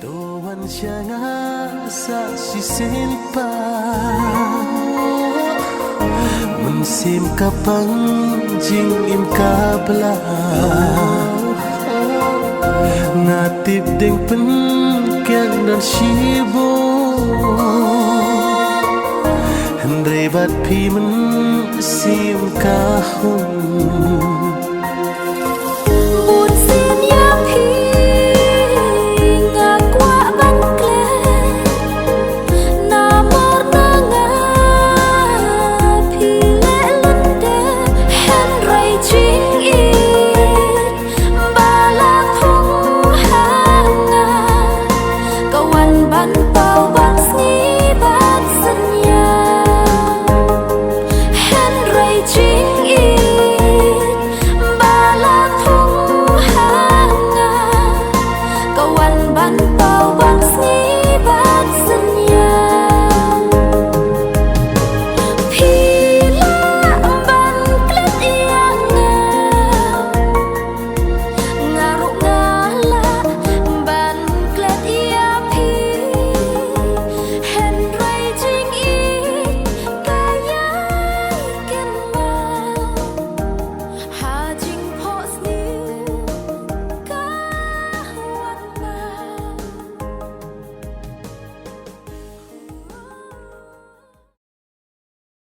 Tuhan sianga sa sisilpa Mensim kapang jing im kabla Ngatip deng pen kian dan shibo Hendrai bat pi men sim kahun